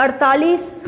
48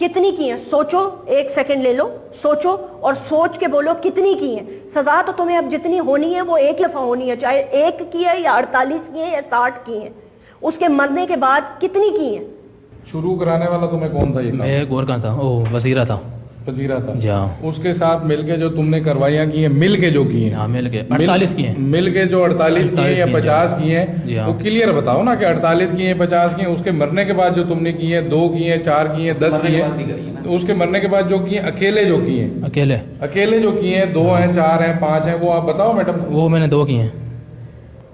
کتنی کی ہیں؟ سوچو، ایک سیکنڈ لے لو، سوچو اور سوچ کے بولو کتنی کی ہیں. سزا تو تمہیں اب جتنی ہونی ہے وہ ایک دفعہ ہونی ہے، چاہے 1 کی ہے یا 48 کی ہے یا 60 کی ہیں. اس کے مرنے کے بعد کتنی کی ہیں؟ شروع کرانے والا تمہیں کون تھا؟ یہ میں گورکاں تھا، وزیرہ تھا. وزیرہ تھا. جی ہاں. اس کے ساتھ مل کے جو تم نے کروائیاں کی ہیں، مل کے جو کی ہیں، ہاں مل کے 48 کی ہیں. مل کے جو 48 کی ہیں یا 50 کی ہیں، وہ کلیئر بتاؤ نا کہ 48 کی ہیں 50 کی ہیں. اس کے مرنے کے بعد جو تم نے کی ہیں، 2 کی ہیں، 4 کی ہیں، 10 کی ہیں. تو اس کے مرنے کے بعد جو کی ہیں اکیلے جو کی ہیں، اکیلے جو کی ہیں 2 ہیں 4 ہیں 5 ہیں، وہ آپ بتاؤ میڈم. وہ میں نے 2 کی ہیں.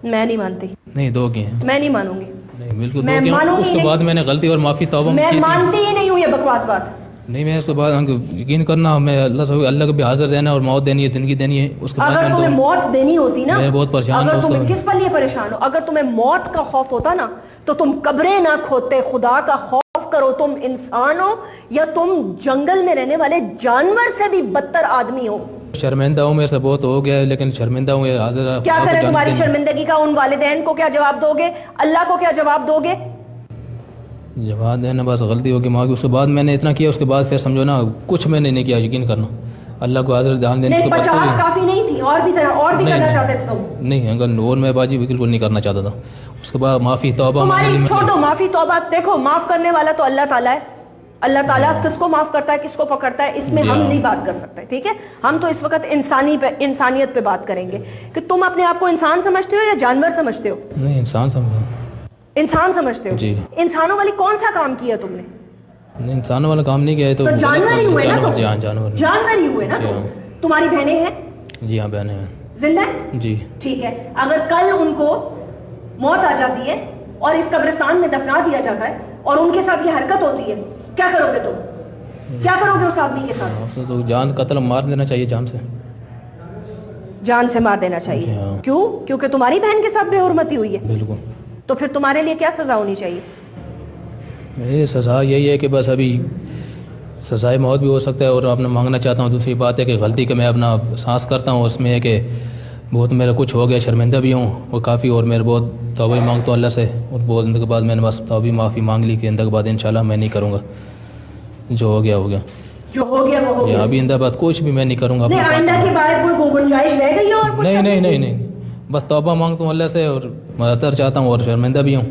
میں نہیں مانتی. نہیں 2 کی ہیں. میں نہیں مانوں گی. نہیں بالکل 2 کی ہیں. اس کے بعد میں نے غلطی اور معافی توبہ میں مانتی ہی نہیں ہوں یہ بکواس بات. نہیں میں اس کے بعد یقین کرنا، میں اللہ کو بھی حاضر دینا اور موت دینی ہے، زندگی دینی ہے. اس کے بعد اگر تمہیں موت دینی ہوتی نا، میں بہت پریشان اگر ہوں. تمہیں کس پر لیے پریشان ہو؟ اگر تمہیں موت کا خوف ہوتا نا تو تم قبریں نہ کھودتے. خدا کا خوف کرو. تم انسان ہو یا تم جنگل میں رہنے والے جانور سے بھی بدتر آدمی ہو. شرمندہ ہوں، میرے سے بہت ہو گیا ہے، لیکن شرمندہ ہوں. حاضر کیا کرے تمہاری شرمندگی کا؟ ان والدین کو کیا جواب دو گے؟ اللہ کو کیا جواب دو گے؟ جواب دینا بس غلطی ہوگی ماں کی. اس کے بعد میں نے اتنا کیا، اس کے بعد پھر سمجھو نا کچھ میں نے نہیں کیا. یقین کرنا اللہ کو حاضر دھیان دینے نہیں 50 کافی نہیں تھی، اور بھی کرنا چاہتے تھے تم؟ نہیں اگر اور میں باجی بالکل نہیں کرنا چاہتا تھا. اس کے بعد معافی توبہ تمہاری چھوٹو معافی توبہ. دیکھو معاف کرنے والا تو اللہ تعالیٰ ہے. اللہ تعالیٰ کس کو معاف کرتا ہے کس کو پکڑتا ہے اس میں ہم نہیں بات کر سکتے. ٹھیک ہے، ہم تو اس وقت انسانیت پہ بات کریں گے کہ تم اپنے آپ کو انسان سمجھتے ہو یا جانور سمجھتے ہو؟ نہیں انسان سمجھو. انسان سمجھتے ہو؟ جی. انسانوں والی کون سا کام کیا تم نے؟ انسانوں والا کام نہیں کیا ہے تو جانور ہی ہوئے نا. جانور ہی ہوئے نا. تمہاری بہنیں ہیں؟ جی ہاں بہنیں ہیں. زندہ ہیں؟ جی. ٹھیک ہے، اگر کل ان کو موت آ جاتی ہے اور اس قبرستان میں دفنا دیا جاتا ہے اور ان کے ساتھ یہ حرکت ہوتی ہے، کیا کرو گے تم؟ کیا کرو گے اس آدمی کے ساتھ؟ تو جان قتل مار دینا چاہیے. جان سے مار دینا چاہیے. کیوں؟ کیونکہ تمہاری بہن کے ساتھ بے حرمتی ہوئی ہے. بالکل. تو پھر تمہارے لیے کیا سزا ہونی چاہیے؟ یہ سزا یہی ہے کہ بس ابھی سزائے موت بھی ہو سکتا ہے. اور اپنا مانگنا چاہتا ہوں. دوسری بات ہے کہ غلطی کہ میں اپنا سانس کرتا ہوں اس میں ہے کہ بہت میرا کچھ ہو گیا، شرمندہ بھی ہوں اور کافی. اور میرے بہت توبہ مانگتا ہوں اللہ سے. اور بہت دن کے بعد میں نے بس توبہ معافی مانگ لی کہ اندر کے بعد انشاءاللہ میں نہیں کروں گا. جو ہو گیا ہو گیا. جو ہو گیا وہ ہو گیا. ابھی اندر بعد کچھ بھی میں نہیں کروں گا. آئندہ کے بعد کوئی گنجائش رہ گئی اور نہیں بس توبہ مانگتا ہوں اللہ سے اور مدد چاہتا ہوں اور شرمندہ بھی ہوں.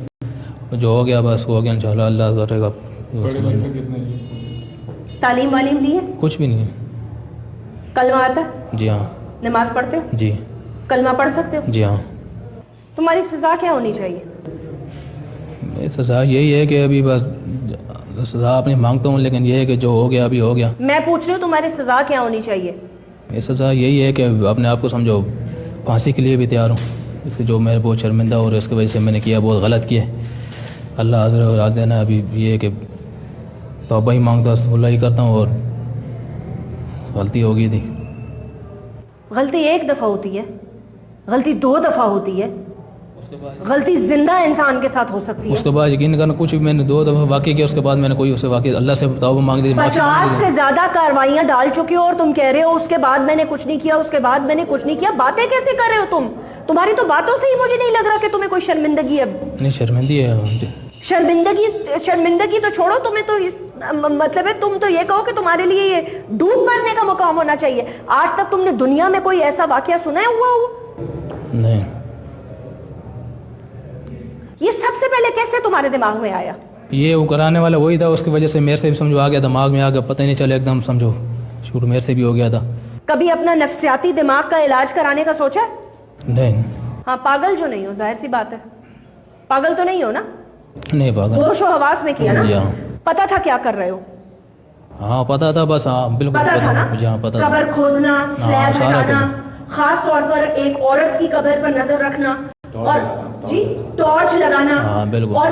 جو ہو گیا بس ہو گیا انشاءاللہ اللہ کرے گا. تعلیم والیم لی ہے؟ کچھ بھی نہیں ہے. کلمہ آتا ہے؟ جی ہاں. نماز پڑھتے ہو؟ جی. کلمہ پڑھ سکتے ہو؟ جی ہاں. تمہاری سزا کیا ہونی چاہیے؟ سزا یہی ہے کہ ابھی بس سزا اپنی مانگتا ہوں، لیکن یہ ہے کہ جو ہو گیا ابھی ہو گیا. میں پوچھ رہی ہوں تمہاری سزا کیا ہونی چاہیے؟ یہ سزا یہی ہے کہ اپنے آپ کو سمجھو پھانسی کے لیے بھی تیار ہوں. اس سے جو میں بہت شرمندہ اور اس کی وجہ سے میں نے کیا بہت غلط کیا. اللہ حاضر راز دینا. ابھی یہ ہے کہ توبہ ہی مانگتا ہوں، اللہ ہی کرتا ہوں. اور غلطی ہو گئی تھی. غلطی 1 دفعہ ہوتی ہے، غلطی 2 دفعہ ہوتی ہے، غلطی زندہ انسان کے ساتھ ہو سکتی ہے. اس کے بعد یقین کرنا کچھ بھی میں نے 2 دفعہ واقع کیا. اس کے بعد میں نے کوئی اس سے واقع اللہ سے توبہ مانگ دی. 50 سے زیادہ کاروائیاں ڈال چکے ہو اور تم کہہ رہے ہو اس کے بعد میں نے کچھ نہیں کیا، اس کے بعد میں نے کچھ نہیں کیا. باتیں کیسے کر رہے ہو تم؟ تمہاری تو باتوں سے ہی مجھے نہیں لگ رہا کہ تمہیں کوئی شرمندگی ہے. نہیں شرمندگی ہے. شرمندگی تو چھوڑو. تمہیں تو مطلب ہے تم تو یہ کہو کہ تمہارے لیے یہ ڈوب مرنے کا مقام ہونا چاہیے. آج تک تم نے دنیا میں کوئی ایسا واقعہ سنا ہوا ہو؟ نہیں. یہ سب سے پہلے کیسے تمہارے دماغ میں آیا؟ یہ وہ کرانے والا وہی تھا، اس کی وجہ سے میرے سے بھی سمجھو آ گیا، دماغ میں آ گیا، پتہ ہی نہیں چلے ایک دم سمجھو شروع میرے سے بھی ہو گیا تھا. کبھی اپنا نفسیاتی دماغ کا علاج کرانے کا سوچا؟ نہیں. ہاں پاگل جو نہیں ہو، ظاہر سی بات ہے پاگل تو نہیں ہو نا؟ نہیں پاگل. ہوش و حواس میں کیا نا؟ پتا تھا کیا کر رہے ہو؟ ہاں پتا تھا بس. ہاں بالکل پتا تھا نا. قبر کھودنا، سلیب ہٹانا، خاص طور پر ایک عورت کی قبر پر نظر رکھنا اور جی ٹارچ لگانا. ہاں بالکل. اور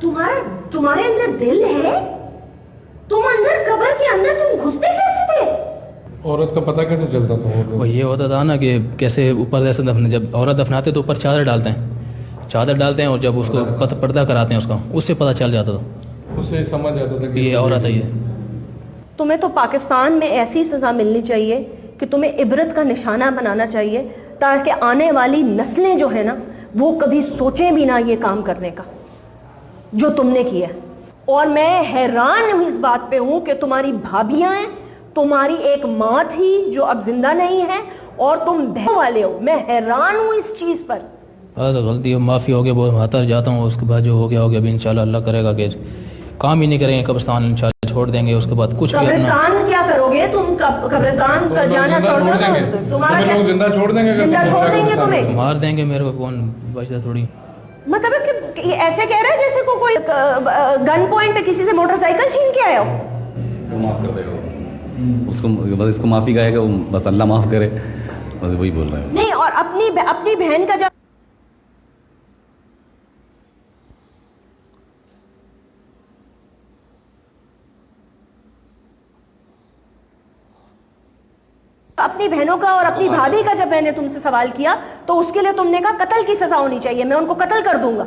تمہارے اندر دل ہے؟ تم اندر قبر کے اندر تم گھستے کیسے تھے؟ عورت کا پتہ کیسے چلتا تھا؟ وہ یہ ہوتا تھا نا کہ کیسے اوپر جیسے جب عورت دفناتے تو اوپر چادر ڈالتے ہیں اور جب اس کو پردہ کراتے ہیں اس کا، اس سے پتہ چل جاتا تھا، اس سے سمجھ آتا تھا کہ یہ عورت ہے. یہ تمہیں تو پاکستان میں ایسی سزا ملنی چاہیے کہ تمہیں عبرت کا نشانہ بنانا چاہیے تاکہ آنے والی نسلیں جو ہے نا وہ کبھی سوچیں بھی نہ یہ کام کرنے کا جو تم نے کیا. اور میں حیران اس بات پہ ہوں کہ تمہاری بھابیاں ہیں, تمہاری ایک ماں تھی جو اب زندہ نہیں ہے, اور تم بہن والے ہو. میں حیران ہوں اس چیز پر. غلطی معافی ہو گیا, بہت ماتر جاتا ہوں, اس کے بعد جو ہو گیا ابھی انشاءاللہ اللہ کرے گا کہ کام ہی نہیں کریں گے, قبرستان انشاءاللہ چھوڑ دیں گے, اس کے بعد کچھ بھی. قبرستان کیا کرو گے تم؟ قبرستان کا جانا چھوڑ دیں گے, تمہارا زندہ چھوڑ دیں گے, زندہ چھوڑ دیں گے تمہیں, مار دیں گے میرے کو, کون بچتا تھوڑی. مطلب کہ ایسے کہہ رہے ہیں جیسے کوئی گن پوائنٹ پہ کسی سے موٹر سائیکل چھین کے آیا ہو. معاف کر دے گا اس کو, بس اس کو معافی کہے گا, بس اللہ معاف کرے, بس وہی بول رہے ہیں. نہیں, اور اپنی بہن کا جب اپنی بہنوں کا اور اپنی بھابھی کا جب میں نے تم سے سوال کیا تو اس کے لیے تم نے کہا قتل کی سزا ہونی چاہیے, میں ان کو قتل کر دوں گا.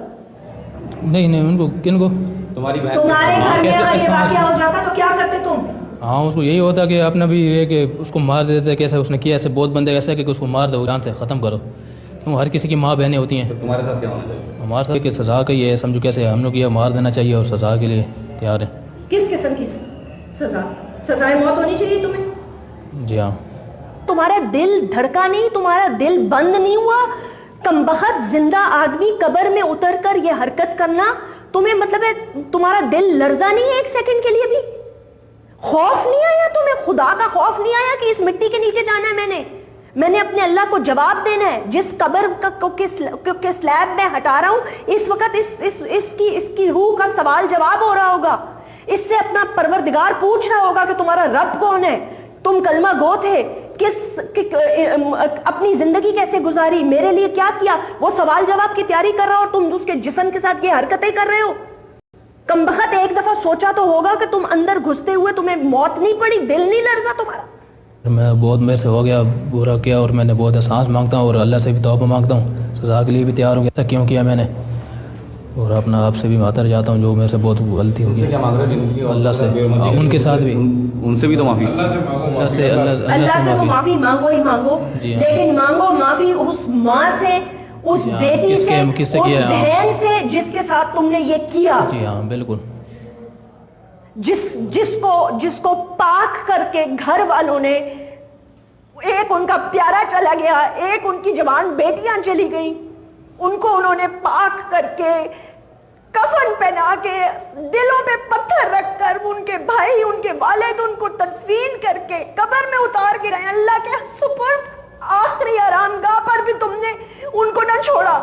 نہیں ان کو, کن کو؟ تمہاری بہن تمہارے گھر میں اگر یہ واقعہ ہو جاتا تو کیا کرتے تم؟ ہاں, اس کو یہی ہوتا کہ اپنا بھی یہ کہ اس کو مار دیتے, کیسے اس نے کیا, ایسے بہت بندے ایسے کہ اس کو مار دو, جان سے ختم کرو. ہر کسی کی ماں بہنیں ہوتی ہیں. تمہارے ساتھ کیا ہونا چاہیے؟ ہمارے ساتھ کہ سزا کا یہ سمجھو کیسے ہم لوگ یہ مار دینا چاہیے اور سزا کے لیے تیار ہیں. کس قسم کی سزا؟ سزائے موت ہونی چاہیے تمہیں. جی ہاں. تمہارا دل دھڑکا نہیں, تمہارا دل بند نہیں ہوا؟ کمبخت زندہ آدمی قبر میں اتر کر یہ حرکت کرنا تمہیں, مطلب ہے تمہارا دل لرزا نہیں ہے ایک سیکنڈ کے لیے بھی؟ خوف نہیں آیا تمہیں؟ خدا کا خوف نہیں آیا کہ اس مٹی کے نیچے جانا ہے؟ میں نے اپنے اللہ کو جواب دینا ہے. جس قبر کے سلیب میں ہٹا رہا ہوں اس وقت اس کی روح کا سوال جواب ہو رہا ہوگا. اس سے اپنا پروردگار پوچھ رہا ہوگا کہ تمہارا رب کون ہے, تم کلمہ گو تھے, اپنی زندگی کیسے گزاری, میرے لیے کیا کیا. وہ سوال جواب کی تیاری کر رہا ہو اور تم اس کے جسم کے ساتھ یہ حرکتیں کر رہے ہو. کمبخت ایک دفعہ سوچا تو ہوگا کہ تم اندر گھستے ہوئے تمہیں موت نہیں پڑی, دل نہیں لرزا تمہارا؟ میں بہت میرے سے ہو گیا, برا کیا, اور میں نے بہت احساس مانگتا ہوں اور اللہ سے بھی توبہ مانگتا ہوں, سزا کے لیے بھی تیار ہوں. ایسا کیوں کیا میں نے, اور اپنا آپ سے بھی معذر جاتا ہوں جو میرے سے بہت غلطی ہو گئی. اللہ سے, ان کے ساتھ بھی, ان سے بھی تو معافی, اللہ سے تو معافی مانگو ہی مانگو, لیکن مانگو معافی اس ماں سے, اس بیٹی سے, اس بہن سے جس کے ساتھ تم نے یہ کیا. جی ہاں بالکل. جس کو پاک کر کے گھر والوں نے, ایک ان کا پیارا چلا گیا, ایک ان کی جوان بیٹیاں چلی گئیں, ان کو انہوں نے پاک کر کے, کفن پہنا کے, دلوں پہ پتھر رکھ کر, ان کے بھائی, ان کے والد ان کو تدفین کر کے قبر میں اتار کے رہے. اللہ کے سپرد آخری آرام گاہ پر بھی تم نے ان کو نہ چھوڑا.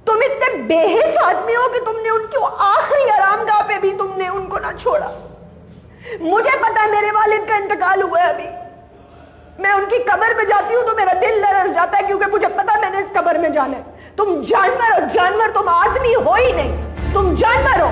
تم اتنے بے حس آدمی ہو کہ تم نے ان کو آخری آرام گاہ پہ بھی تم نے ان کو نہ چھوڑا. مجھے پتا ہے میرے والد کا انتقال ہوا ہے, ابھی میں ان کی قبر میں جاتی ہوں تو میرا دل لرز جاتا ہے کیونکہ مجھے پتا میں نے اس قبر میں جانا ہے. تم جانور ہو, جانور, تم آدمی ہو ہی نہیں, تم جانور ہو.